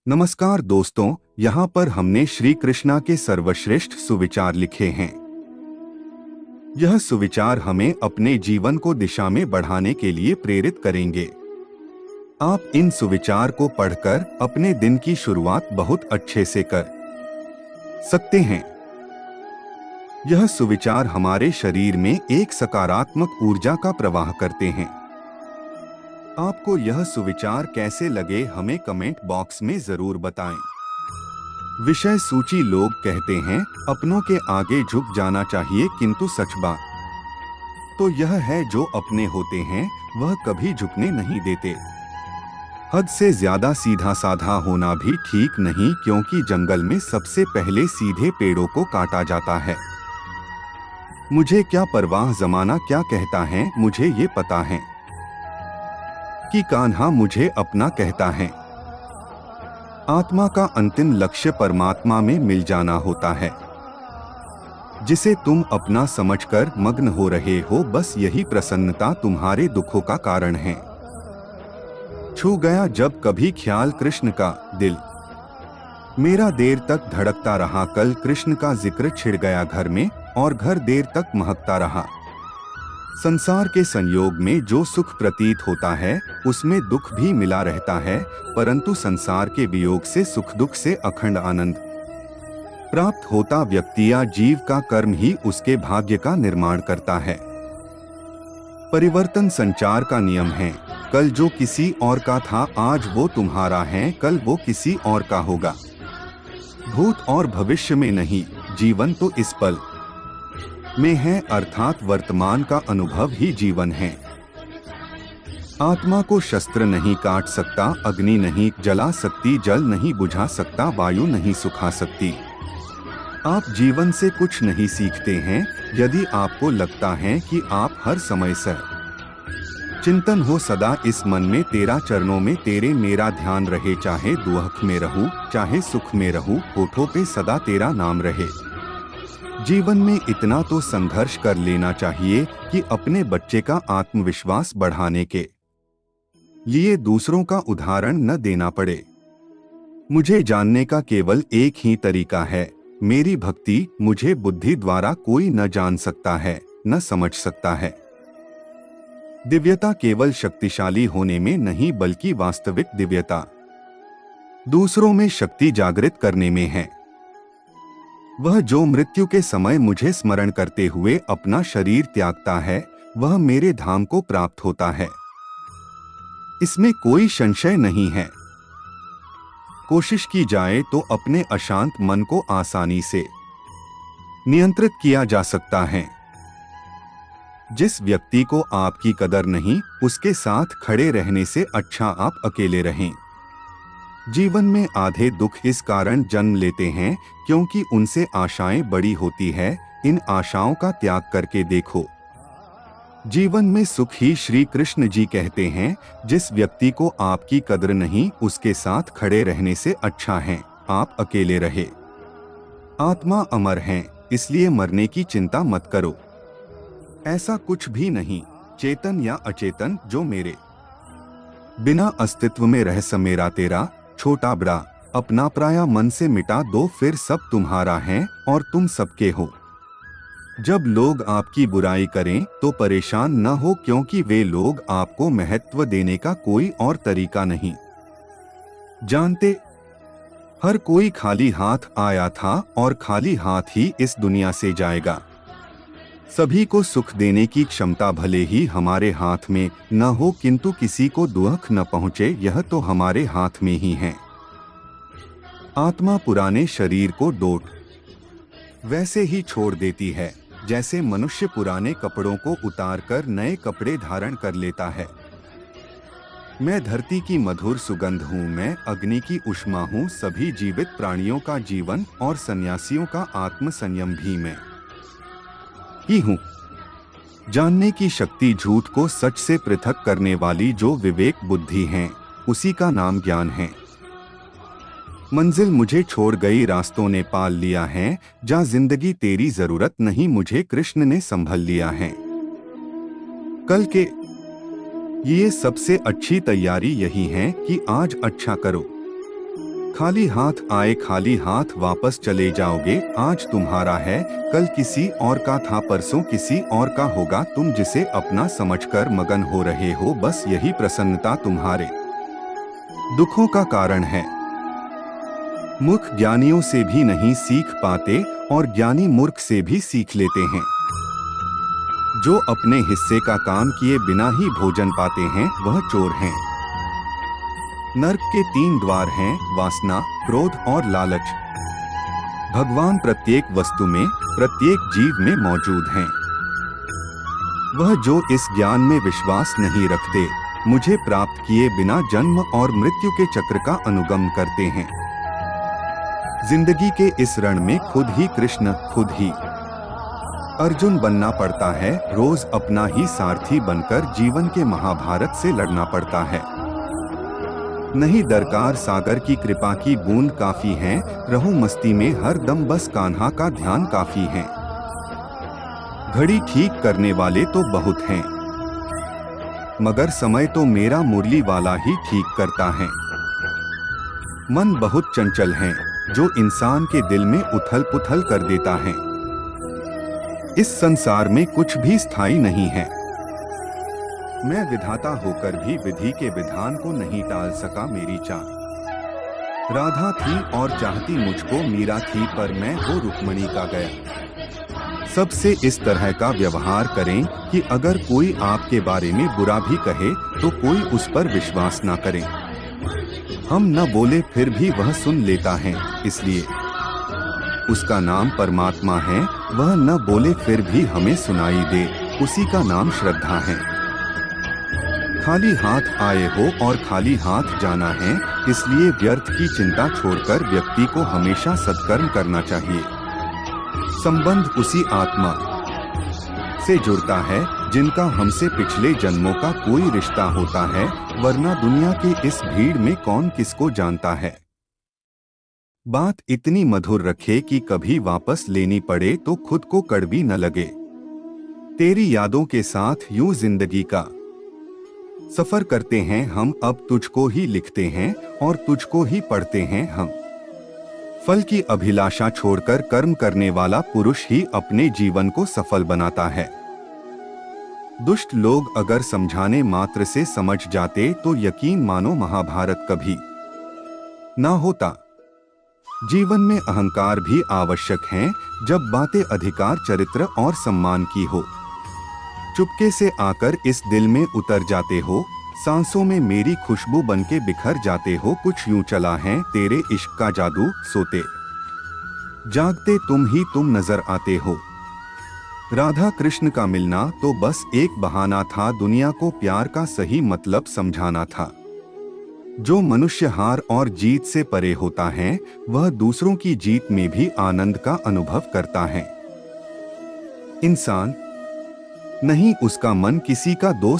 नमस्कार दोस्तों, यहाँ पर हमने श्री कृष्णा के सर्वश्रेष्ठ सुविचार लिखे हैं। यह सुविचार हमें अपने जीवन को दिशा में बढ़ाने के लिए प्रेरित करेंगे। आप इन सुविचार को पढ़कर अपने दिन की शुरुआत बहुत अच्छे से कर सकते हैं। यह सुविचार हमारे शरीर में एक सकारात्मक ऊर्जा का प्रवाह करते हैं। आपको यह सुविचार कैसे लगे हमें कमेंट बॉक्स में जरूर बताएं। विषय सूची लोग कहते हैं अपनों के आगे झुक जाना चाहिए, किंतु सच बात तो यह है जो अपने होते हैं वह कभी झुकने नहीं देते। हद से ज्यादा सीधा साधा होना भी ठीक नहीं, क्योंकि जंगल में सबसे पहले सीधे पेड़ों को काटा जाता है। मुझे क्या परवाह जमाना क्या कहता है, मुझे ये पता है कि कान्हा मुझे अपना कहता है। आत्मा का अंतिम लक्ष्य परमात्मा में मिल जाना होता है, जिसे तुम अपना समझकर मग्न हो रहे हो। बस यही प्रसन्नता तुम्हारे दुखों का कारण है। छू गया जब कभी ख्याल कृष्ण का दिल मेरा देर तक धड़कता रहा। कल कृष्ण का जिक्र छिड़ गया घर में और घर देर तक महकता रहा। संसार के संयोग में जो सुख प्रतीत होता है उसमें दुख भी मिला रहता है, परंतु संसार के वियोग से सुख दुख से अखंड आनंद प्राप्त होता। व्यक्ति या जीव का कर्म ही उसके भाग्य का निर्माण करता है। परिवर्तन संचार का नियम है। कल जो किसी और का था आज वो तुम्हारा है, कल वो किसी और का होगा। भूत और भविष्य में नहीं, जीवन तो इस पल में है, अर्थात वर्तमान का अनुभव ही जीवन है। आत्मा को शस्त्र नहीं काट सकता, अग्नि नहीं जला सकती, जल नहीं बुझा सकता, वायु नहीं सुखा सकती। आप जीवन से कुछ नहीं सीखते हैं यदि आपको लगता है कि आप हर समय से चिंतन हो सदा इस मन में तेरा चरणों में तेरे मेरा ध्यान रहे। चाहे दुख में रहूं चाहे सुख में रहूं, होठों पे सदा तेरा नाम रहे। जीवन में इतना तो संघर्ष कर लेना चाहिए कि अपने बच्चे का आत्मविश्वास बढ़ाने के लिए दूसरों का उदाहरण न देना पड़े। मुझे जानने का केवल एक ही तरीका है, मेरी भक्ति। मुझे बुद्धि द्वारा कोई न जान सकता है, न समझ सकता है। दिव्यता केवल शक्तिशाली होने में नहीं, बल्कि वास्तविक दिव्यता दूसरों में शक्ति जागृत करने में है। वह जो मृत्यु के समय मुझे स्मरण करते हुए अपना शरीर त्यागता है वह मेरे धाम को प्राप्त होता है, इसमें कोई संशय नहीं है। कोशिश की जाए तो अपने अशांत मन को आसानी से नियंत्रित किया जा सकता है। जिस व्यक्ति को आपकी कदर नहीं, उसके साथ खड़े रहने से अच्छा आप अकेले रहें। जीवन में आधे दुख इस कारण जन्म लेते हैं क्योंकि उनसे आशाएं बड़ी होती है। इन आशाओं का त्याग करके देखो, जीवन में सुख ही। श्री कृष्ण जी कहते हैं जिस व्यक्ति को आपकी कदर नहीं, उसके साथ खड़े रहने से अच्छा है आप अकेले रहे। आत्मा अमर है, इसलिए मरने की चिंता मत करो। ऐसा कुछ भी नहीं, चेतन या अचेतन, जो मेरे बिना अस्तित्व में रह समेरा तेरा। छोटा बड़ा अपना पराया मन से मिटा दो, फिर सब तुम्हारा है और तुम सबके हो। जब लोग आपकी बुराई करें तो परेशान न हो, क्योंकि वे लोग आपको महत्व देने का कोई और तरीका नहीं जानते। हर कोई खाली हाथ आया था और खाली हाथ ही इस दुनिया से जाएगा। सभी को सुख देने की क्षमता भले ही हमारे हाथ में न हो, किंतु किसी को दुख न पहुंचे यह तो हमारे हाथ में ही है। आत्मा पुराने शरीर को डोट वैसे ही छोड़ देती है जैसे मनुष्य पुराने कपड़ों को उतारकर नए कपड़े धारण कर लेता है। मैं धरती की मधुर सुगंध हूँ, मैं अग्नि की उष्मा हूँ, सभी जीवित प्राणियों का जीवन और सन्यासियों का आत्म संयम भी मैं ही हूँ। जानने की शक्ति झूठ को सच से पृथक करने वाली जो विवेक बुद्धि है, उसी का नाम ज्ञान है। मंजिल मुझे छोड़ गई, रास्तों ने पाल लिया है, जहाँ जिंदगी तेरी जरूरत नहीं मुझे कृष्ण ने संभल लिया है। कल के ये सबसे अच्छी तैयारी यही है कि आज अच्छा करो। खाली हाथ आए खाली हाथ वापस चले जाओगे। आज तुम्हारा है, कल किसी और का था, परसों किसी और का होगा। तुम जिसे अपना समझकर मगन हो रहे हो, बस यही प्रसन्नता तुम्हारे दुखों का कारण है। मूर्ख ज्ञानियों से भी नहीं सीख पाते और ज्ञानी मूर्ख से भी सीख लेते हैं। जो अपने हिस्से का काम किए बिना ही भोजन पाते हैं वह चोर हैं। नर्क के 3 द्वार हैं, वासना, क्रोध और लालच। भगवान प्रत्येक वस्तु में, प्रत्येक जीव में मौजूद हैं। वह जो इस ज्ञान में विश्वास नहीं रखते, मुझे प्राप्त किए बिना जन्म और मृत्यु के चक्र का अनुगम करते हैं। जिंदगी के इस रण में खुद ही कृष्ण, खुद ही अर्जुन बनना पड़ता है। रोज अपना ही सारथी बनकर जीवन के महाभारत से लड़ना पड़ता है। नहीं दरकार सागर की कृपा की बूंद काफी है, रहूं मस्ती में हर दम बस कान्हा का ध्यान काफी है। घड़ी ठीक करने वाले तो बहुत हैं, मगर समय तो मेरा मुरली वाला ही ठीक करता है। मन बहुत चंचल है, जो इंसान के दिल में उथल पुथल कर देता है। इस संसार में कुछ भी स्थायी नहीं है। मैं विधाता होकर भी विधि के विधान को नहीं टाल सका। मेरी चाह राधा थी और चाहती मुझको मीरा थी, पर मैं हो रुक्मणी का गया। सबसे इस तरह का व्यवहार करें कि अगर कोई आपके बारे में बुरा भी कहे तो कोई उस पर विश्वास ना करे। हम न बोले फिर भी वह सुन लेता है, इसलिए उसका नाम परमात्मा है। वह न बोले फिर भी हमें सुनाई दे, उसी का नाम श्रद्धा है। खाली हाथ आए हो और खाली हाथ जाना है, इसलिए व्यर्थ की चिंता छोड़कर व्यक्ति को हमेशा सत्कर्म करना चाहिए। संबंध उसी आत्मा से जुड़ता है जिनका हमसे पिछले जन्मों का कोई रिश्ता होता है, वरना दुनिया के इस भीड़ में कौन किसको जानता है। बात इतनी मधुर रखे कि कभी वापस लेनी पड़े तो खुद को कड़वी न लगे। तेरी यादों के साथ यूं जिंदगी का सफर करते हैं हम, अब तुझको ही लिखते हैं और तुझको ही पढ़ते हैं हम। फल की अभिलाषा छोड़कर कर्म करने वाला पुरुष ही अपने जीवन को सफल बनाता है। दुष्ट लोग अगर समझाने मात्र से समझ जाते तो यकीन मानो महाभारत कभी ना होता। जीवन में अहंकार भी आवश्यक है, जब बातें अधिकार, चरित्र और सम्मान की हो। चुपके से आकर इस दिल में उतर जाते हो, सांसों में मेरी खुशबू बनके बिखर जाते हो। कुछ यूं चला है तेरे इश्क का जादू, सोते जागते तुम ही तुम नजर आते हो। राधा कृष्ण का मिलना तो बस एक बहाना था, दुनिया को प्यार का सही मतलब समझाना था। जो मनुष्य हार और जीत से परे होता है, वह दूसरों की जीत में भी आनंद का अनुभव करता है। इंसान नहीं, उसका मन किसी का दोस्त